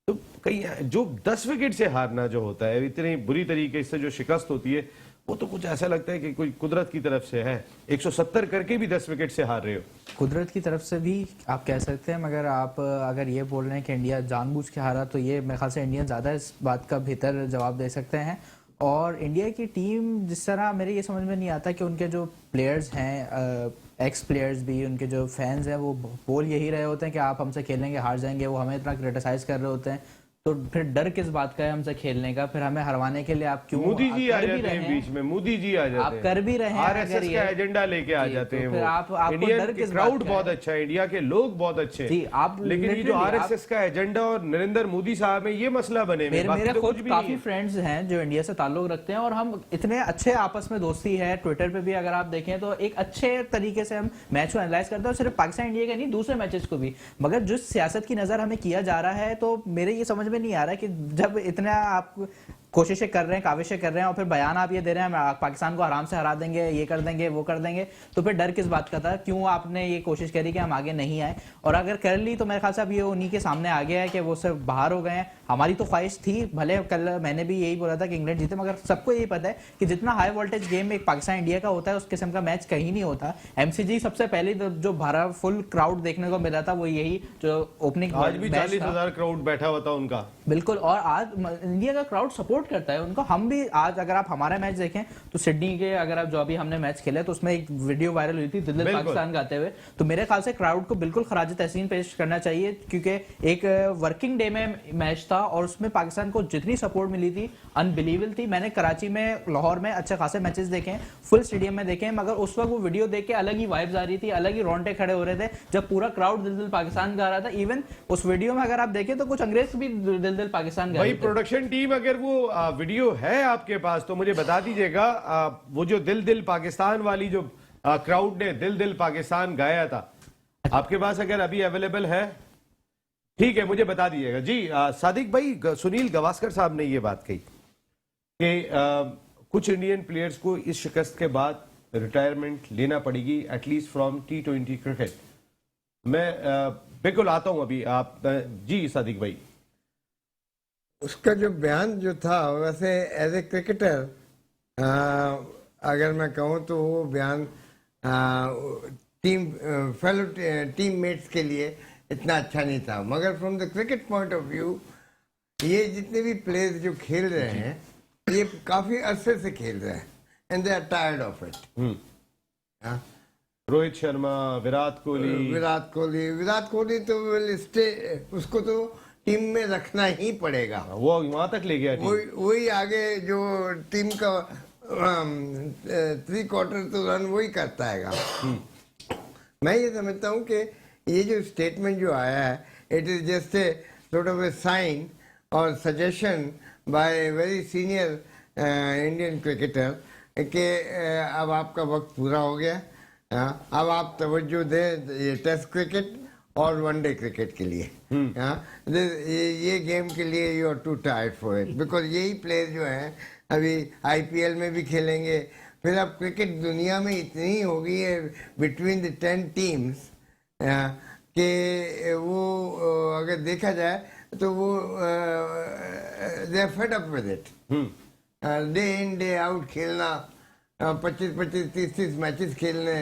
तो कहीं जो 10 विकेट से हारना जो होता है, इतनी बुरी तरीके से जो शिकस्त होती है, वो तो कुछ ऐसा लगता है कि कोई कुदरत की तरफ से है। 170 करके भी 10 विकेट से हार रहे हो। कुदरत की तरफ से भी आप कह सकते हैं, मगर आप अगर ये बोल रहे हैं कि इंडिया जानबूझ के हारा, तो ये मेरे ख्याल से इंडियन ज़्यादा इस बात का बेहतर जवाब दे सकते हैं। और इंडिया की टीम जिस तरह, मेरे ये समझ में नहीं आता कि उनके जो प्लेयर्स हैं, एक्स प्लेयर्स भी, उनके जो फैंस हैं, वो बोल यही रहे होते हैं कि आप हमसे खेलेंगे हार जाएंगे, वो हमें इतना क्रिटिसाइज कर रहे होते हैं। तो फिर डर किस बात का है हमसे खेलने का? फिर हमें हरवाने के लिए आप क्यों मोदी जी आ कर भी जाते रहे हैं हैं? बीच में, मोदी जी आ जाते आप हैं, कर भी रहे हैं, आरएसएस अगर का ये- एजेंडा लेके आ जी, जाते तो हैं फिर वो। आपको इंडियन डर किस क्राउड बात का बहुत है? अच्छा है, इंडिया के लोग बहुत अच्छे जी, हैं, आप लेकिन ये जो literally आरएसएस का एजेंडा और नरेंद्र मोदी साहब है, ये मसला बने हुए हैं, बाकी मेरे तो खुद कुछ भी काफी नहीं है। फ्रेंड्स हैं जो इंडिया से ताल्लुक रखते हैं, और हम इतने अच्छे आपस में दोस्ती है। ट्विटर पे भी अगर आप देखें तो एक अच्छे तरीके से हम मैच को एनालाइज करते हैं, और सिर्फ पाकिस्तान इंडिया का नहीं, दूसरे मैचेस को भी। मगर जो सियासत की नजर हमें किया जा रहा है, तो मेरे ये समझ में नहीं आ रहा है कि जब इतना आप कोशिशें कर रहे हैं, काविशें कर रहे हैं, और फिर बयान आप ये दे रहे हैं हम पाकिस्तान को आराम से हरा देंगे, ये कर देंगे, वो कर देंगे, तो फिर डर किस बात का था? क्यों आपने ये कोशिश करी कि हम आगे नहीं आए? और अगर कर ली तो मेरे ख्याल से अब ये उन्हीं के सामने आ गया है कि वो सब बाहर हो गए हैं। हमारी तो ख्वाहिश थी, भले कल मैंने भी यही बोला था कि इंग्लैंड जीते, मगर सबको यही पता है कि जितना हाई वोल्टेज गेम एक पाकिस्तान इंडिया का होता है, उस किस्म का मैच कहीं नहीं होता। एमसीजी सबसे पहले जो भारत फुल क्राउड देखने को मिला था, वो यही जो ओपनिंग आज भी 40,000 क्राउड बैठा हुआ था उनका। बिल्कुल, और आज इंडिया का क्राउड सपोर्ट करता है उनको। हम भी आज अगर आप हमारा मैच देखें तो सिडनी के, अगर आप जो अभी हमने मैच खेला तो उसमें एक वीडियो वायरल हुई थी दिल दिल पाकिस्तान गाते हुए, तो मेरे ख्याल से क्राउड को बिल्कुल खराज तहसीन पेश करना चाहिए, क्योंकि एक वर्किंग डे में मैच था और उसमें पाकिस्तान को जितनी सपोर्ट मिली थी अनबिलीवेबल थी। मैंने कराची में, लाहौर में अच्छे खासे मैचेस देखे हैं, फुल स्टेडियम में देखे हैं, मगर उस वक्त वो वीडियो देख के अलग ही वाइब्स आ रही थी, अलग ही रोंगटे खड़े हो रहे थे जब पूरा क्राउड दिल दिल पाकिस्तान गा रहा था। इवन उस वीडियो में अगर आप देखें तो कुछ अंग्रेज भी दिल दिल पाकिस्तान गा भाई रहे थे। प्रोडक्शन टीम, अगर वो वीडियो है आपके पास तो मुझे बता दीजिएगा। वो जो दिल दिल पाकिस्तान वाली जो क्राउड ने दिल दिल पाकिस्तान गाया था, आपके पास अगर अभी अवेलेबल है, ठीक है, मुझे बता दीजिएगा। जी सादिक भाई, सुनील गावस्कर साहब ने ये बात कही कि कुछ इंडियन प्लेयर्स को इस शिकस्त के बाद रिटायरमेंट लेना पड़ेगी, एटलीस्ट फ्रॉम T20 क्रिकेट। मैं बिल्कुल आता हूं अभी, आप जी सादिक भाई। उसका जो बयान जो था, वैसे एज ए क्रिकेटर अगर मैं कहूँ तो वो बयान फेलो टीममेट्स के लिए इतना अच्छा नहीं था, मगर from the cricket point of view ये जितने भी प्लेयर्स जो खेल रहे हैं, ये काफी अरसे से खेल रहे हैं and they are tired of it. Rohit Sharma, Virat Kohli तो विल स्टे, उसको तो टीम में रखना ही पड़ेगा, वो वहां तक ले गया टीम। वही आगे जो टीम का 3/4 तो रन वही करता है। मैं ये समझता हूँ कि ये जो स्टेटमेंट जो आया है, it is just a sort of a sign और suggestion by very senior Indian cricketer कि अब आपका वक्त पूरा हो गया, अब आप तवज्जो दें ये टेस्ट क्रिकेट और वनडे क्रिकेट के लिए। ये गेम के लिए you are too tired for it, because यही प्लेयर जो हैं अभी आईपीएल में भी खेलेंगे। फिर अब क्रिकेट दुनिया में इतनी हो गई है बिटवीन द 10 टीम्स कि वो अगर देखा जाए तो वो they are fed up with it. Day in day out खेलना, 25-25, 30-30 मैचेस खेलने,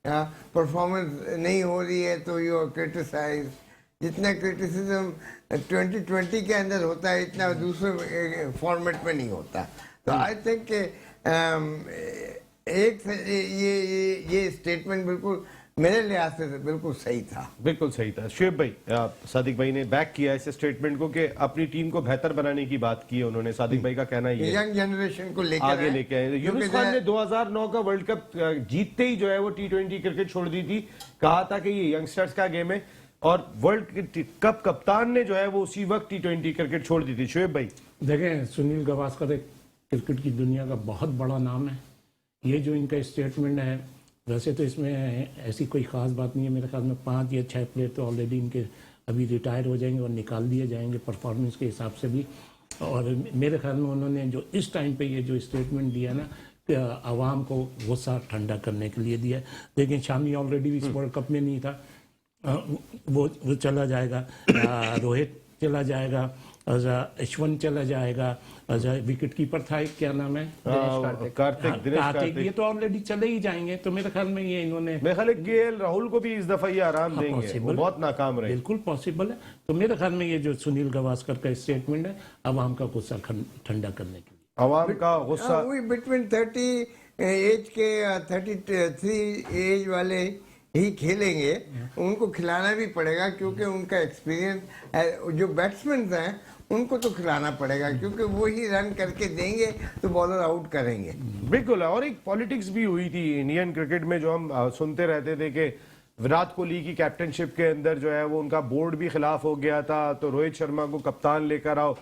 परफॉर्मेंस नहीं हो रही है तो यू आर क्रिटिसाइज। जितना क्रिटिसिज्म 2020 के अंदर होता है, इतना दूसरे फॉर्मेट में नहीं होता। तो आई थिंक एक ये स्टेटमेंट बिल्कुल मेरे लिहाज से तो बिल्कुल सही था। बिल्कुल सही था। शुएब भाई, सादिक भाई ने बैक किया इस स्टेटमेंट को कि अपनी टीम को बेहतर बनाने की बात की है उन्होंने। सादिक भाई का कहना ये है, यंग जनरेशन को लेकर आगे लेके आए। यूनुस खान ने 2009 का वर्ल्ड कप जीतते ही जो है वो T20 क्रिकेट छोड़ दी थी, कहा था कि ये यंगस्टर्स का गेम है, और वर्ल्ड कप कप्तान ने जो है वो उसी वक्त T20 क्रिकेट छोड़ दी थी। शुएब भाई देखें, सुनील गावस्कर एक क्रिकेट की दुनिया का बहुत बड़ा नाम है। ये जो इनका स्टेटमेंट है, वैसे तो इसमें ऐसी कोई ख़ास बात नहीं है। मेरे ख्याल में 5 या 6 प्लेयर तो ऑलरेडी इनके अभी रिटायर हो जाएंगे और निकाल दिए जाएंगे परफॉर्मेंस के हिसाब से भी। और मेरे ख्याल में उन्होंने जो इस टाइम पे ये जो स्टेटमेंट दिया ना, आवाम को गुस्सा ठंडा करने के लिए दिया। लेकिन शामी ऑलरेडी इस वर्ल्ड कप में नहीं था, वो चला जाएगा, रोहित चला जाएगा, यशवंत चला जाएगा, विकेट कीपर था एक, क्या नाम है, कार्तिक, ये तो ऑलरेडी चले ही जाएंगे। तो मेरे ख्याल में ये इन्होंने, मेरे ख्याल KL राहुल को भी इस दफा ये आराम देंगे, वो बहुत नाकाम रहे। बिल्कुल पॉसिबल है। तो मेरे ख्याल में ये जो सुनील गावस्कर का स्टेटमेंट है, आवाम का गुस्सा ठंडा करने के लिए, आवाम का गुस्सा। बिटवीन 30 एज के 33 एज वाले ही खेलेंगे, उनको खिलाना भी पड़ेगा क्योंकि उनका एक्सपीरियंस, जो बैट्समैन हैं उनको तो खिलाना पड़ेगा क्योंकि वो ही रन करके देंगे तो बॉलर आउट करेंगे। बिल्कुल। और एक पॉलिटिक्स भी हुई थी इंडियन क्रिकेट में, जो हम सुनते रहते थे कि विराट कोहली की कैप्टनशिप के अंदर जो है वो उनका बोर्ड भी खिलाफ हो गया था, तो रोहित शर्मा को कप्तान लेकर आओ।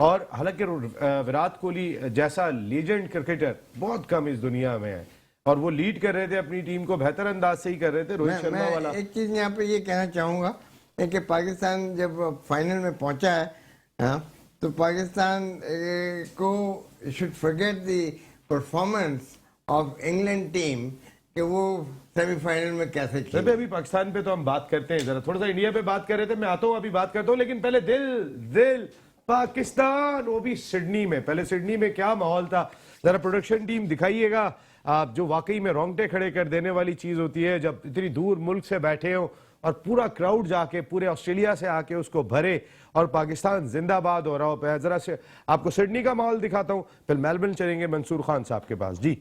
और हालांकि विराट कोहली जैसा लीजेंड क्रिकेटर बहुत कम इस दुनिया में है, और वो लीड कर रहे थे अपनी टीम को, बेहतर अंदाज से ही कर रहे थे। रोहित शर्मा वाला एक चीज यहाँ पे ये कहना चाहूंगा कि पाकिस्तान जब फाइनल में पहुंचा है, तो पाकिस्तान को should forget the performance of England team कि वो सेमीफाइनल में कैसे खेले। अभी पाकिस्तान पे तो हम बात करते हैं, जरा थोड़ा सा इंडिया पे बात कर रहे थे, मैं आता हूँ अभी बात करता हूँ, लेकिन पहले दिल पाकिस्तान, वो भी सिडनी में। पहले सिडनी में क्या माहौल था, जरा प्रोडक्शन टीम दिखाइएगा। आप जो वाकई में रोंगटे खड़े कर देने वाली चीज होती है, जब इतनी दूर मुल्क से बैठे हो और पूरा क्राउड जाके पूरे ऑस्ट्रेलिया से आके उसको भरे और पाकिस्तान जिंदाबाद हो रहा हो। जरा से आपको सिडनी का माहौल दिखाता हूं, फिर मेलबर्न चलेंगे मंसूर खान साहब के पास। जी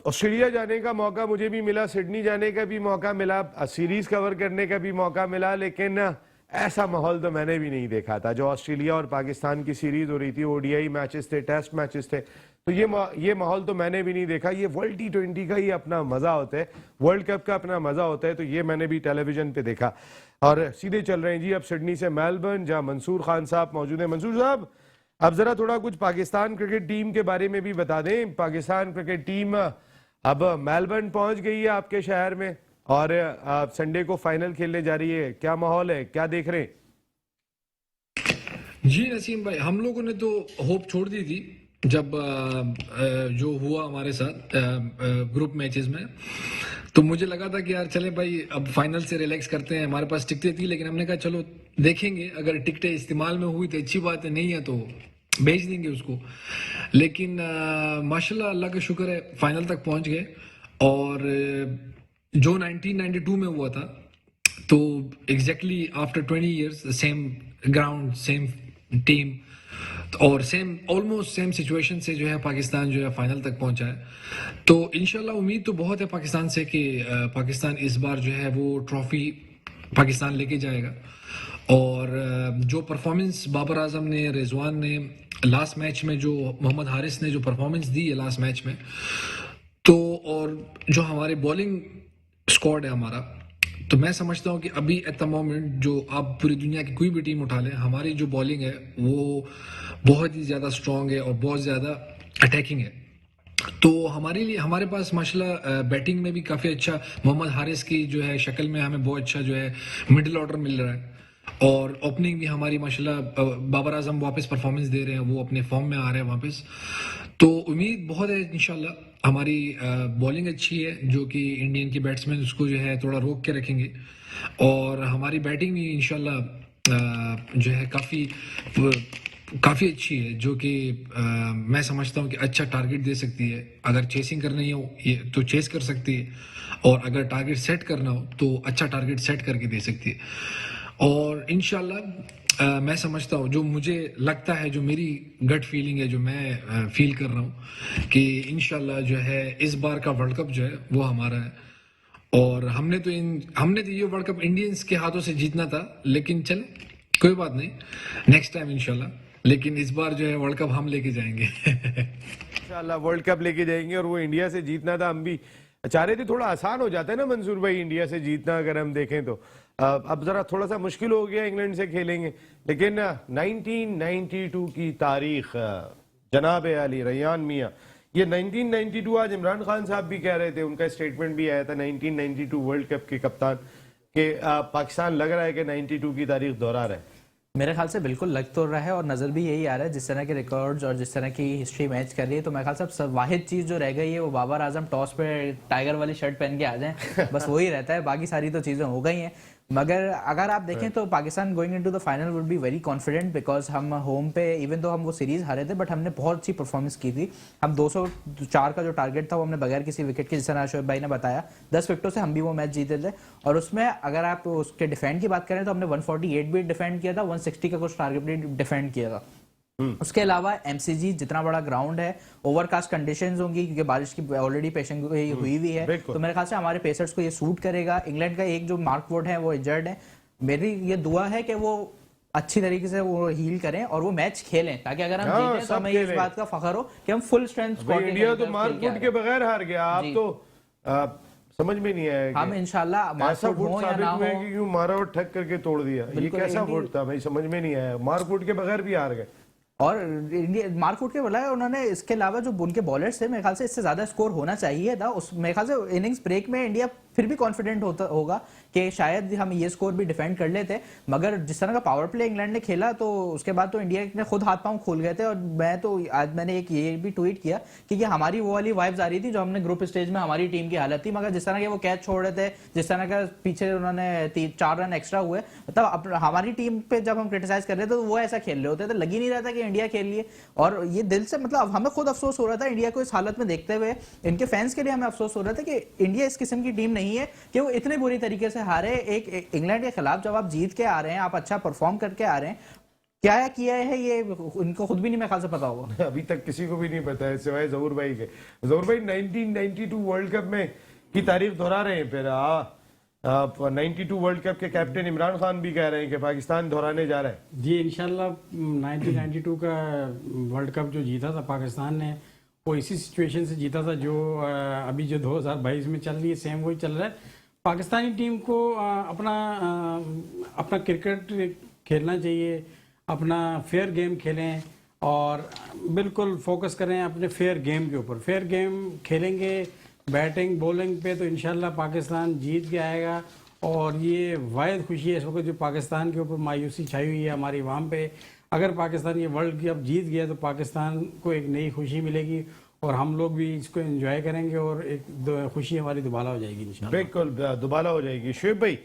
ऑस्ट्रेलिया जाने का मौका मुझे भी मिला, सिडनी जाने का भी मौका मिला, सीरीज कवर करने का भी मौका मिला, लेकिन ऐसा माहौल तो मैंने भी नहीं देखा था। जो ऑस्ट्रेलिया और पाकिस्तान की सीरीज हो रही थी, ODI मैचेस थे, टेस्ट मैचेस थे, तो ये माहौल तो मैंने भी नहीं देखा। ये वर्ल्ड T20 का ही अपना मजा होता है, वर्ल्ड कप का अपना मजा होता है, तो ये मैंने भी टेलीविजन पे देखा। और सीधे चल रहे हैं जी अब सिडनी से मेलबर्न, जहां मंसूर खान साहब मौजूद है। मंसूर साहब, अब जरा थोड़ा कुछ पाकिस्तान क्रिकेट टीम के बारे में भी बता दें। पाकिस्तान क्रिकेट टीम अब मेलबर्न पहुंच गई है आपके शहर में, और संडे को फाइनल खेलने जा रही है। क्या माहौल है, क्या देख रहे हैं? जी नसीम भाई, हम लोगों ने तो होप छोड़ दी थी जब जो हुआ हमारे साथ ग्रुप मैचेस में, तो मुझे लगा था कि यार चले भाई अब फाइनल से रिलैक्स करते हैं, हमारे पास टिकटें थी, लेकिन हमने कहा चलो देखेंगे, अगर टिकटें इस्तेमाल में हुई तो अच्छी बात है, नहीं है तो भेज देंगे उसको। लेकिन माशाल्लाह अल्लाह का शुक्र है फाइनल तक पहुंच गए। और जो 1992 में हुआ था, तो exactly after 20 years same ground, same team और सेम ऑलमोस्ट सेम सिचुएशन से जो है पाकिस्तान जो है फाइनल तक पहुंचा है। तो इंशाल्लाह उम्मीद तो बहुत है पाकिस्तान से कि पाकिस्तान इस बार जो है वो ट्रॉफी पाकिस्तान लेके जाएगा। और जो परफॉर्मेंस बाबर आजम ने, रिजवान ने लास्ट मैच में, जो मोहम्मद हारिस ने जो परफॉर्मेंस दी है लास्ट मैच में, तो और जो हमारे बॉलिंग स्क्वाड है हमारा, तो मैं समझता हूँ कि अभी एट द मोमेंट जो आप पूरी दुनिया की कोई भी टीम उठा लें, हमारी जो बॉलिंग है वो बहुत ही ज़्यादा स्ट्रॉन्ग है और बहुत ज़्यादा अटैकिंग है। तो हमारे लिए, हमारे पास माशाल्लाह बैटिंग में भी काफ़ी अच्छा, मोहम्मद हारिस की जो है शक्ल में हमें बहुत अच्छा जो है मिडिल ऑर्डर मिल रहा है। और ओपनिंग भी हमारी माशाल्लाह बाबर आजम वापस परफॉर्मेंस दे रहे हैं, वो अपने फॉर्म में आ रहे हैं वापस। तो उम्मीद बहुत है इंशाल्लाह हमारी बॉलिंग अच्छी है, जो कि इंडियन के बैट्समैन उसको जो है थोड़ा रोक के रखेंगे, और हमारी बैटिंग भी इंशाल्लाह जो है काफ़ी अच्छी है, जो कि मैं समझता हूँ कि अच्छा टारगेट दे सकती है। अगर चेसिंग करनी हो ये तो चेस कर सकती है, और अगर टारगेट सेट करना हो तो अच्छा टारगेट सेट करके दे सकती है। और इंशाल्लाह मैं समझता हूँ, जो मुझे लगता है, जो मेरी गट फीलिंग है, जो मैं फील कर रहा हूँ कि इंशाल्लाह जो है इस बार का वर्ल्ड कप जो है वो हमारा है। और हमने तो ये वर्ल्ड कप इंडियंस के हाथों से जीतना था, लेकिन चले कोई बात नहीं, नेक्स्ट टाइम इंशाल्लाह। लेकिन इस बार जो है वर्ल्ड कप हम लेके जाएंगे। इंशाल्लाह वर्ल्ड कप लेके जाएंगे, और वो इंडिया से जीतना था, हम भी चाह रहे थे। थोड़ा आसान हो जाता है ना मंसूर भाई इंडिया से जीतना, अगर हम देखें तो अब जरा थोड़ा सा मुश्किल हो गया, इंग्लैंड से खेलेंगे। लेकिन 1992 की तारीख जनाब अली रैयान मियाँ, ये 1992 आज इमरान खान साहब भी कह रहे थे, उनका स्टेटमेंट भी आया था 1992 वर्ल्ड कप के कप्तान के पाकिस्तान लग रहा है कि 92 की तारीख दोहरा रहा है। मेरे ख्याल से बिल्कुल लग तो रहा है, और नज़र भी यही आ रहा है जिस तरह के रिकॉर्ड्स और जिस तरह की हिस्ट्री मैच कर रही है। तो मेरे ख्याल से वाहिद चीज़ जो रह गई है वो बाबर आजम टॉस पे टाइगर वाली शर्ट पहन के आ जाएं, बस वही रहता है, बाकी सारी तो चीज़ें हो गई हैं। मगर अगर आप देखें तो Pakistan going into the final would be very confident, because हम होम पे इवन तो हम वो सीरीज हारे थे, बट हमने बहुत अच्छी परफॉर्मेंस की थी। हम 204 का जो टारगेट था वो हमने बगैर किसी विकेट के, जिस तरह शोएब भाई ने बताया, 10 विकेटों से हम भी वो मैच जीते थे। और उसमें अगर आप उसके डिफेंड की बात करें तो हमने 148 भी डिफेंड किया था, 160 का कुछ टारगेट भी डिफेंड किया था। उसके अलावा एमसीजी जितना बड़ा ग्राउंड है, ओवरकास्ट कंडीशंस होंगी क्योंकि बारिश की ऑलरेडी पेशन हुई हुई है, तो मेरे ख्याल से हमारे पेसर्स को ये सूट करेगा। इंग्लैंड का एक जो मार्क वुड है वो इंजर्ड है, मेरी ये दुआ है कि वो अच्छी तरीके से वो हील करें और वो मैच खेलें, ताकि अगर हम जीतें तो हमें इस बात का फखर हो कि हम फुल स्ट्रेंथ स्क्वाड इंडिया तो मार्क वुड के बगैर हार गया। आप तो समझ में नहीं आया, हम इंशाल्लाह ऐसा वुड साबित हुआ कि क्यों मारा और ठक करके तोड़ दिया, ये कैसा वुड था भाई, समझ में नहीं आया। मार्क वुड के बगैर भी हार गए, और इंडिया मार्क वुड के बोला है उन्होंने। इसके अलावा जो उनके बॉलर्स थे, मेरे ख्याल से इससे ज्यादा स्कोर होना चाहिए था। उस मेरे ख्याल से इनिंग्स ब्रेक में इंडिया फिर भी कॉन्फिडेंट होगा कि शायद हम ये स्कोर भी डिफेंड कर लेते, मगर जिस तरह का पावर प्ले इंग्लैंड ने खेला तो उसके बाद तो इंडिया ने खुद हाथ पांव खोल गए थे। और मैं तो आज मैंने एक ये भी ट्वीट किया कि हमारी वो वाली वाइब्स आ रही थी जो हमने ग्रुप स्टेज में हमारी टीम की हालत थी, मगर जिस तरह के वो कैच छोड़ रहे थे, जिस तरह का पीछे उन्होंने 4 रन एक्स्ट्रा हुए, मतलब हमारी टीम पे जब हम क्रिटिसाइज कर रहे थे तो वो ऐसा खेल रहे होते थे, लग ही नहीं रहा था कि इंडिया खेल लिए। और ये दिल से मतलब हमें खुद अफसोस हो रहा था इंडिया को इस हालत में देखते हुए, इनके फैंस के लिए हमें अफसोस हो रहा था कि इंडिया इस किस्म की टीम नहीं है कि वो इतने बुरी तरीके से हारे। एक इंग्लैंड के खिलाफ जब आप जीत के आ रहे हैं, आप अच्छा परफॉर्म करके आ रहे हैं, क्या किया है ये इनको खुद भी नहीं मेरे ख्याल से पता होगा। अभी तक किसी को भी नहीं पता है सिवाय जहूर भाई के। जहूर भाई 1992 वर्ल्ड कप में की तारीख दोहरा रहे हैं फिर। 92 वर्ल्ड कप के कैप्टन इमरान खान भी कह रहे हैं कि पाकिस्तान दोहराने जा रहा है। जी इंशाल्लाह 1992 का वर्ल्ड कप जो जीता था पाकिस्तान ने, वो इसी सिचुएशन से जीता था जो अभी जो 2022 में चल रही है, सेम वही चल रहा है। पाकिस्तानी टीम को अपना क्रिकेट खेलना चाहिए, अपना फेयर गेम खेलें और बिल्कुल फोकस करें अपने फेयर गेम के ऊपर। फेयर गेम खेलेंगे बैटिंग बॉलिंग पे तो इंशाल्लाह पाकिस्तान जीत के आएगा। और ये वाहिद खुशी है इस वक्त जो पाकिस्तान के ऊपर मायूसी छाई हुई है हमारी वहाँ पे। अगर पाकिस्तान ये वर्ल्ड कप जीत गया तो पाकिस्तान को एक नई खुशी मिलेगी और हम लोग भी इसको एंजॉय करेंगे और एक खुशी हमारी दुबाला हो जाएगी इंशाल्लाह। बिल्कुल दुबाला हो जाएगी। शुएब भाई,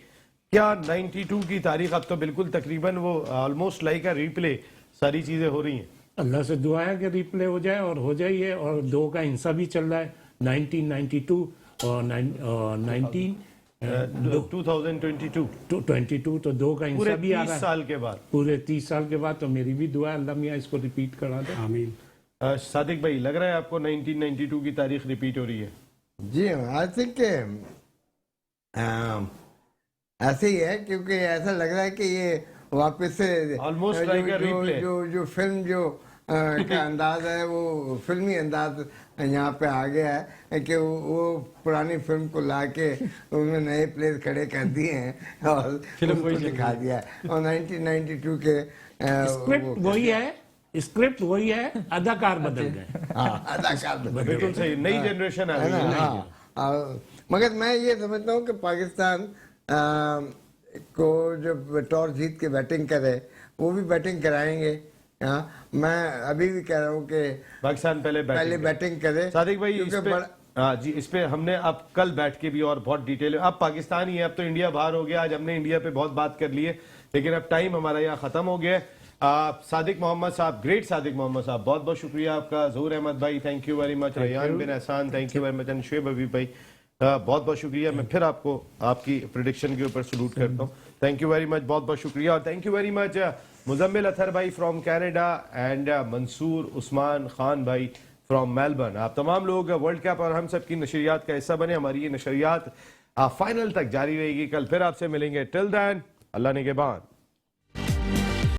क्या 92 की तारीख अब तो बिल्कुल तकरीबन वो ऑलमोस्ट लाइक अ रीप्ले सारी चीजें हो रही हैं? अल्लाह से दुआ है कि रिप्ले हो जाए और हो जाइए। और 2 का हिस्सा भी चल रहा है, 1992 और 2022 तो 2 का हिस्सा भी आ रहा है 30 साल के बाद। पूरे 30 साल के बाद। तो मेरी भी दुआ है अल्लाह मियाँ इसको रिपीट करा दे, आमीन। सादिक भाई, लग रहा है आपको 1992 की तारीख रिपीट हो रही है? जी आई थिंक ऐसे ही है, क्योंकि ऐसा लग रहा है कि ये वापस से Almost like a replay. जो फिल्म जो का अंदाज है वो फिल्मी अंदाज यहाँ पे आ गया है कि वो पुरानी फिल्म को ला के उसमें नए प्लेस खड़े कर दिए हैं और उसको दिखा दिया है। और 1992 के स्क्रिप्ट वही है, स्क्रिप्ट वही है, अदाकार बदल गए। अदाकार बदल गए। बिल्कुल सही, नई जनरेशन आ है गई ना? है। हाँ। मगर मैं ये समझता हूँ कि पाकिस्तान को जब टॉस जीत के बैटिंग करे, वो भी बैटिंग कराएंगे मैं अभी भी कह रहा हूँ कि पाकिस्तान पहले बैटिंग करे। सादिक भाई क्योंकि इस पे हाँ जी, इस पे हमने अब कल बैठ के भी और बहुत डिटेल, अब पाकिस्तान ही है, अब तो इंडिया बाहर हो गया। आज हमने इंडिया पे बहुत बात कर ली है, लेकिन अब टाइम हमारा यहाँ खत्म हो गया है। सादिक मोहम्मद साहब, ग्रेट सादिक मोहम्मद साहब, बहुत बहुत शुक्रिया आपका। जहूर अहमद भाई, thank you very much. Rayan bin Ehsan, thank you very much. And Shoaib Habib भाई, बहुत बहुत शुक्रिया। मैं फिर आपको आपकी प्रिडिक्शन के ऊपर सलूट करता हूँ। थैंक यू वेरी मच, बहुत बहुत शुक्रिया। और thank you very much Muzammil Athar भाई from Canada and Mansoor Usman Khan भाई फ्रॉम मेलबर्न। आप तमाम लोग वर्ल्ड कप और हम सब की नशरियात का हिस्सा बने। हमारी ये नशरियात फाइनल तक जारी रहेगी। कल फिर आपसे मिलेंगे। टिल देन, अल्लाह निगहबान।